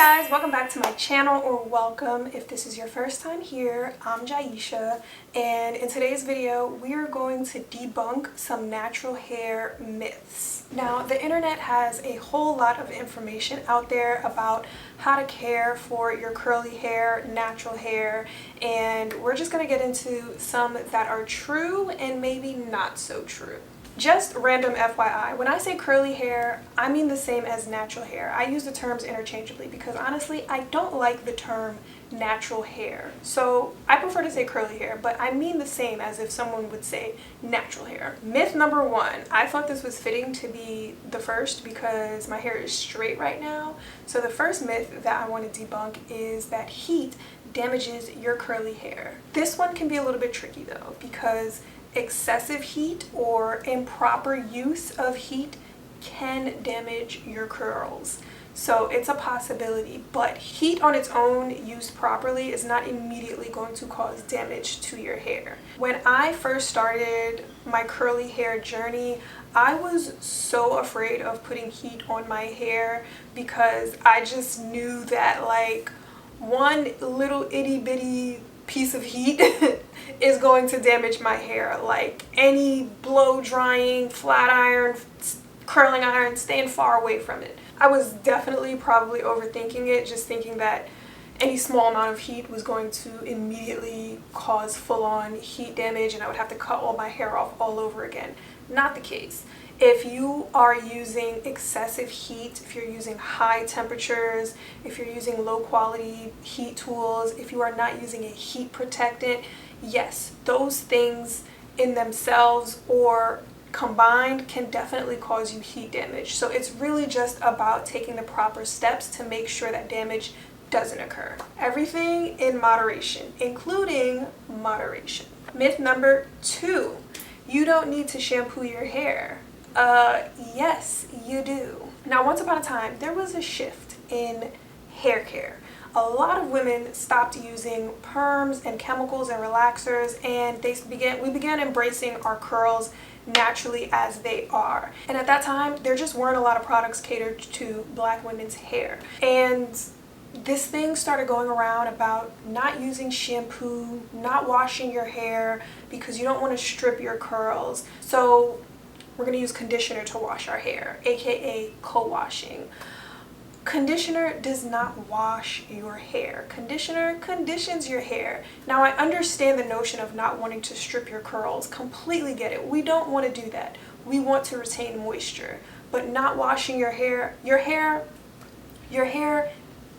Guys, welcome back to my channel, or welcome if this is your first time here. I'm Jaisha, and in today's video we are going to debunk some natural hair myths. Now, the internet has a whole lot of information out there about how to care for your curly hair, natural hair, and we're just going to get into some that are true and maybe not so true. Just random FYI, when I say curly hair, I mean the same as natural hair. I use the terms interchangeably because honestly, I don't like the term natural hair. So I prefer to say curly hair, but I mean the same as if someone would say natural hair. Myth number one. I thought this was fitting to be the first because my hair is straight right now. So the first myth that I want to debunk is that heat damages your curly hair. This one can be a little bit tricky though, because excessive heat or improper use of heat can damage your curls. So it's a possibility, but heat on its own used properly is not immediately going to cause damage to your hair. When I first started my curly hair journey, I was so afraid of putting heat on my hair because I just knew that like one little itty bitty piece of heat is going to damage my hair. Like any blow drying, flat iron, curling iron, staying far away from it. I was definitely probably overthinking it, just thinking that any small amount of heat was going to immediately cause full-on heat damage and I would have to cut all my hair off all over again. Not the case. If you are using excessive heat, if you're using high temperatures, if you're using low quality heat tools, if you are not using a heat protectant, yes, those things in themselves or combined can definitely cause you heat damage. So it's really just about taking the proper steps to make sure that damage doesn't occur. Everything in moderation, including moderation. Myth number two, you don't need to shampoo your hair. Yes, you do. Now, once upon a time, there was a shift in hair care. A lot of women stopped using perms and chemicals and relaxers, and we began embracing our curls naturally as they are. And at that time, there just weren't a lot of products catered to Black women's hair. And this thing started going around about not using shampoo, not washing your hair because you don't want to strip your curls. So we're going to use conditioner to wash our hair, aka co-washing. Conditioner does not wash your hair. Conditioner conditions your hair. Now, I understand the notion of not wanting to strip your curls. Completely get it. We don't want to do that. We want to retain moisture. But not washing your hair, your hair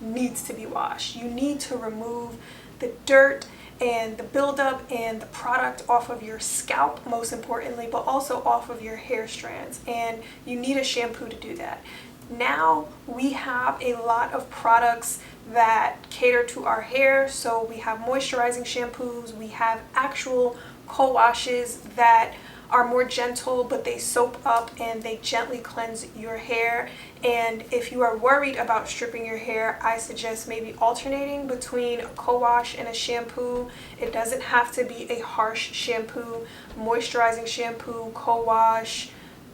needs to be washed. You need to remove the dirt and the buildup and the product off of your scalp, most importantly, but also off of your hair strands. And you need a shampoo to do that. Now we have a lot of products that cater to our hair. So we have moisturizing shampoos, we have actual co-washes that are more gentle, but they soap up and they gently cleanse your hair. And if you are worried about stripping your hair, I suggest maybe alternating between a co-wash and a shampoo. It doesn't have to be a harsh shampoo. Moisturizing shampoo, co-wash,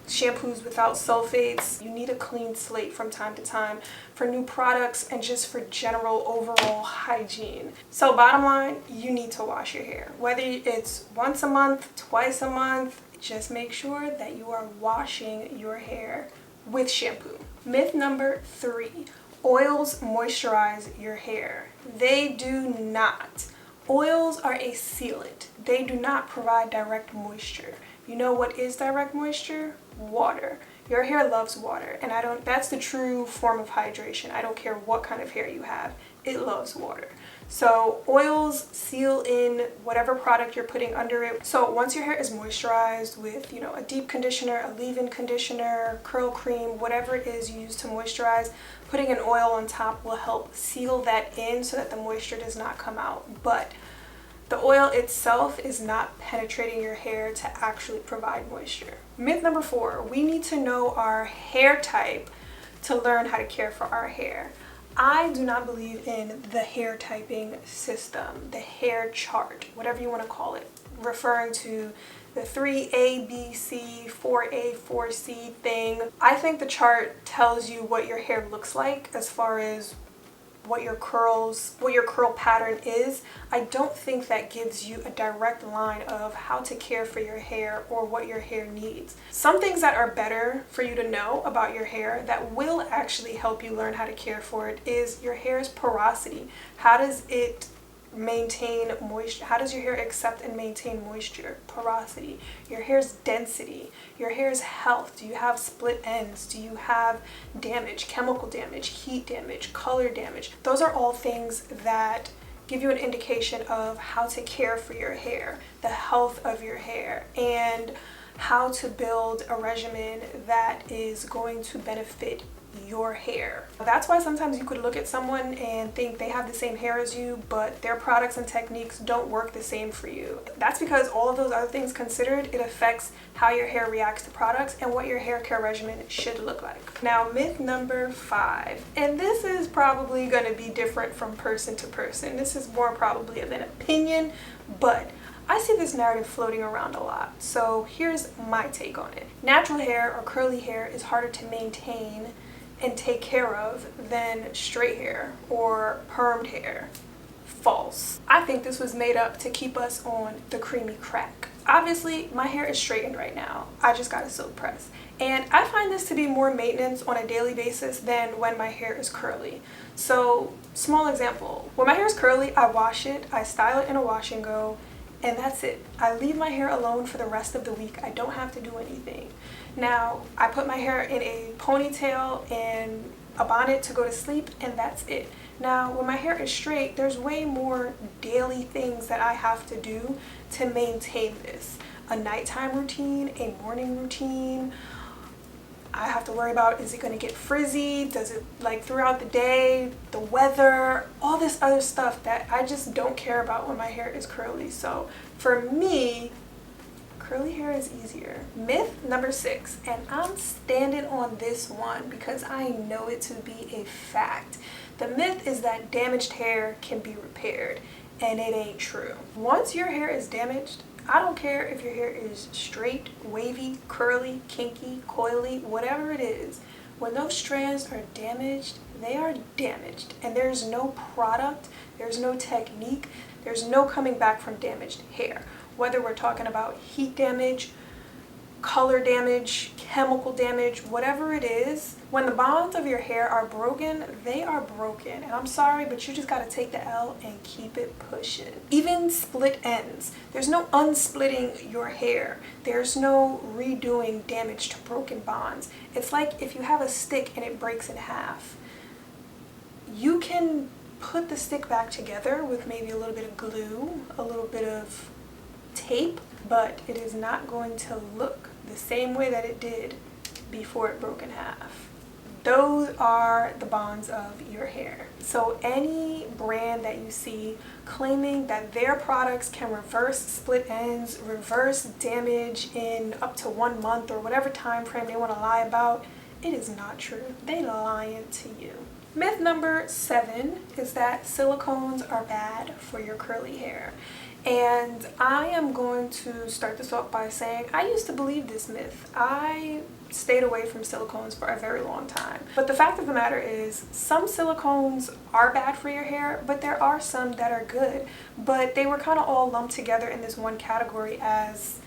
shampoos without sulfates. You need a clean slate from time to time for new products and just for general overall hygiene. So bottom line, you need to wash your hair. Whether it's once a month, twice a month, just make sure that you are washing your hair with shampoo. Myth number three, oils moisturize your hair. They do not. Oils are a sealant. They do not provide direct moisture. You know what is direct moisture? Water. Your hair loves water, and that's the true form of hydration. I don't care what kind of hair you have. It loves water. So oils seal in whatever product you're putting under it. So once your hair is moisturized with, a deep conditioner, a leave-in conditioner, curl cream, whatever it is you use to moisturize, putting an oil on top will help seal that in so that the moisture does not come out. But the oil itself is not penetrating your hair to actually provide moisture. Myth number four, we need to know our hair type to learn how to care for our hair. I do not believe in the hair typing system, the hair chart, whatever you want to call it, referring to the 3A, B, C, 4A, 4C thing. I think the chart tells you what your hair looks like as far as what your curl pattern is, I don't think that gives you a direct line of how to care for your hair or what your hair needs. Some things that are better for you to know about your hair that will actually help you learn how to care for it is your hair's porosity. How does it maintain moisture? How does your hair accept and maintain moisture? Porosity. Your hair's density. Your hair's health. Do you have split ends? Do you have damage, chemical damage, heat damage, color damage? Those are all things that give you an indication of how to care for your hair, the health of your hair, and how to build a regimen that is going to benefit your hair. That's why sometimes you could look at someone and think they have the same hair as you, but their products and techniques don't work the same for you. That's because all of those other things considered, it affects how your hair reacts to products and what your hair care regimen should look like. Now, myth number 5, and this is probably going to be different from person to person. This is more probably of an opinion, but I see this narrative floating around a lot. So here's my take on it. Natural hair or curly hair is harder to maintain and take care of than straight hair or permed hair. False. I think this was made up to keep us on the creamy crack. Obviously, my hair is straightened right now. I just got a silk press. And I find this to be more maintenance on a daily basis than when my hair is curly. So, small example. When my hair is curly, I wash it, I style it in a wash and go, and that's it. I leave my hair alone for the rest of the week. I don't have to do anything. Now, I put my hair in a ponytail and a bonnet to go to sleep, and that's it. Now, when my hair is straight, there's way more daily things that I have to do to maintain this. A nighttime routine, a morning routine. I have to worry about, is it going to get frizzy? Does it, like, throughout the day, the weather, all this other stuff that I just don't care about when my hair is curly. So for me, curly hair is easier. Myth number 6, and I'm standing on this one because I know it to be a fact. The myth is that damaged hair can be repaired, and it ain't true. Once your hair is damaged, I don't care if your hair is straight, wavy, curly, kinky, coily, whatever it is. When those strands are damaged, they are damaged. And there's no product, there's no technique, there's no coming back from damaged hair. Whether we're talking about heat damage, color damage, chemical damage, whatever it is, when the bonds of your hair are broken, they are broken. And I'm sorry, but you just gotta take the L and keep it pushing. Even split ends. There's no unsplitting your hair. There's no redoing damage to broken bonds. It's like if you have a stick and it breaks in half. You can put the stick back together with maybe a little bit of glue, a little bit of tape, but it is not going to look the same way that it did before it broke in half. Those are the bonds of your hair. So any brand that you see claiming that their products can reverse split ends, reverse damage in up to 1 month or whatever time frame they want to lie about, it is not true. They lying to you. Myth number 7 is that silicones are bad for your curly hair. And I am going to start this off by saying I used to believe this myth. I stayed away from silicones for a very long time. But the fact of the matter is, some silicones are bad for your hair, but there are some that are good. But they were kind of all lumped together in this one category as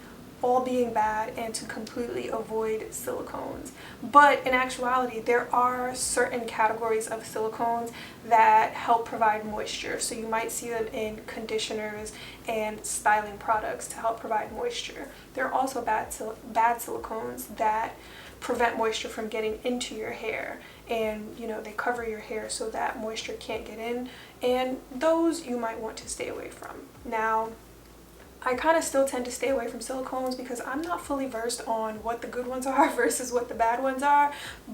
all being bad and to completely avoid silicones. But in actuality, there are certain categories of silicones that help provide moisture. So you might see them in conditioners and styling products to help provide moisture. There are also bad silicones that prevent moisture from getting into your hair, and they cover your hair so that moisture can't get in, and those you might want to stay away from. Now, I kind of still tend to stay away from silicones because I'm not fully versed on what the good ones are versus what the bad ones are,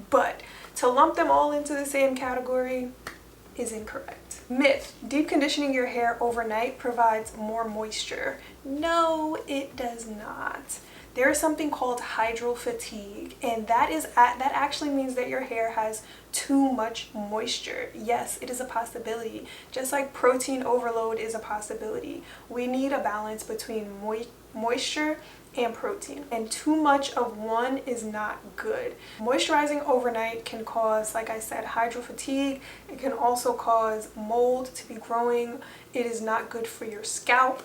but to lump them all into the same category is incorrect. Myth: deep conditioning your hair overnight provides more moisture. No, it does not. There is something called hydro fatigue, and that actually means that your hair has too much moisture. Yes, it is a possibility. Just like protein overload is a possibility. We need a balance between moisture and protein, and too much of one is not good. Moisturizing overnight can cause, like I said, hydro fatigue. It can also cause mold to be growing. It is not good for your scalp.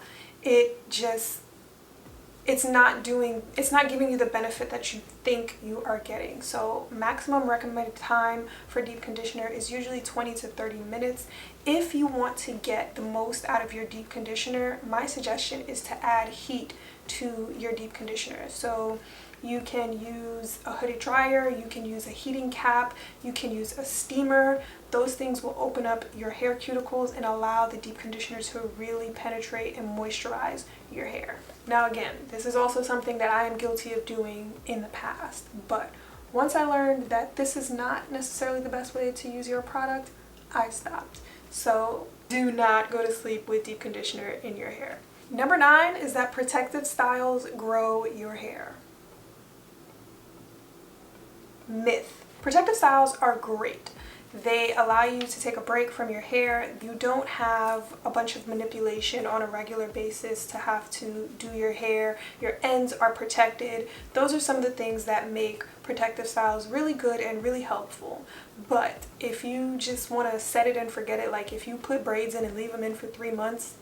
It's not giving you the benefit that you think you are getting. So maximum recommended time for deep conditioner is usually 20 to 30 minutes. If you want to get the most out of your deep conditioner, my suggestion is to add heat to your deep conditioner. So you can use a hooded dryer, you can use a heating cap, you can use a steamer. Those things will open up your hair cuticles and allow the deep conditioner to really penetrate and moisturize your hair. Now again, this is also something that I am guilty of doing in the past, but once I learned that this is not necessarily the best way to use your product, I stopped. So do not go to sleep with deep conditioner in your hair. Number 9 is that protective styles grow your hair. Myth. Protective styles are great. They allow you to take a break from your hair. You don't have a bunch of manipulation on a regular basis to have to do your hair. Your ends are protected. Those are some of the things that make protective styles really good and really helpful. But if you just want to set it and forget it, like if you put braids in and leave them in for 3 months,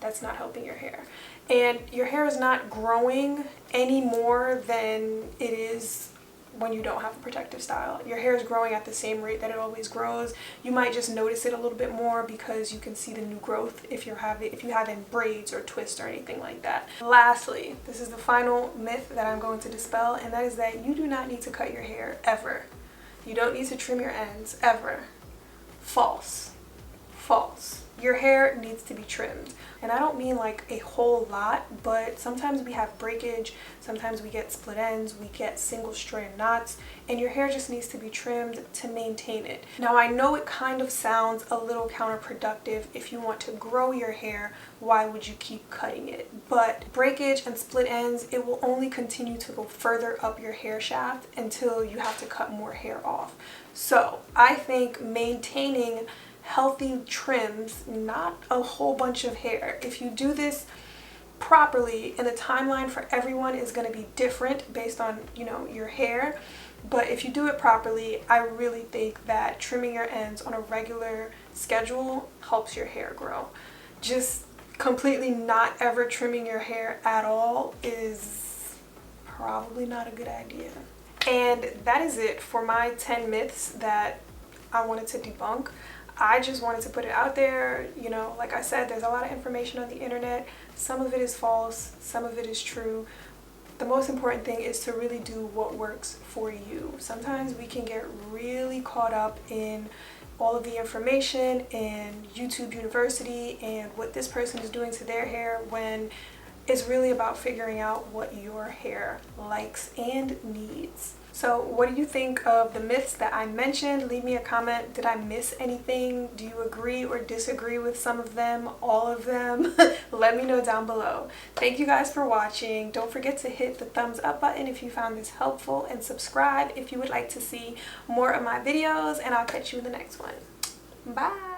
that's not helping your hair. And your hair is not growing any more than it is when you don't have a protective style. Your hair is growing at the same rate that it always grows. You might just notice it a little bit more because you can see the new growth if you have in braids or twists or anything like that. Lastly, this is the final myth that I'm going to dispel, and that is that you do not need to cut your hair ever. You don't need to trim your ends ever. False. False. Your hair needs to be trimmed. And I don't mean like a whole lot, but sometimes we have breakage, sometimes we get split ends, we get single strand knots, and your hair just needs to be trimmed to maintain it. Now I know it kind of sounds a little counterproductive. If you want to grow your hair, why would you keep cutting it? But breakage and split ends, it will only continue to go further up your hair shaft until you have to cut more hair off. So I think maintaining healthy trims, not a whole bunch of hair. If you do this properly, and the timeline for everyone is going to be different based on, your hair, but if you do it properly, I really think that trimming your ends on a regular schedule helps your hair grow. Just completely not ever trimming your hair at all is probably not a good idea. And that is it for my 10 myths that I wanted to debunk. I just wanted to put it out there. Like I said, there's a lot of information on the internet. Some of it is false, some of it is true. The most important thing is to really do what works for you. Sometimes we can get really caught up in all of the information and YouTube University and what this person is doing to their hair, when it's really about figuring out what your hair likes and needs. So what do you think of the myths that I mentioned? Leave me a comment. Did I miss anything? Do you agree or disagree with some of them? All of them? Let me know down below. Thank you guys for watching. Don't forget to hit the thumbs up button if you found this helpful, and subscribe if you would like to see more of my videos, and I'll catch you in the next one. Bye!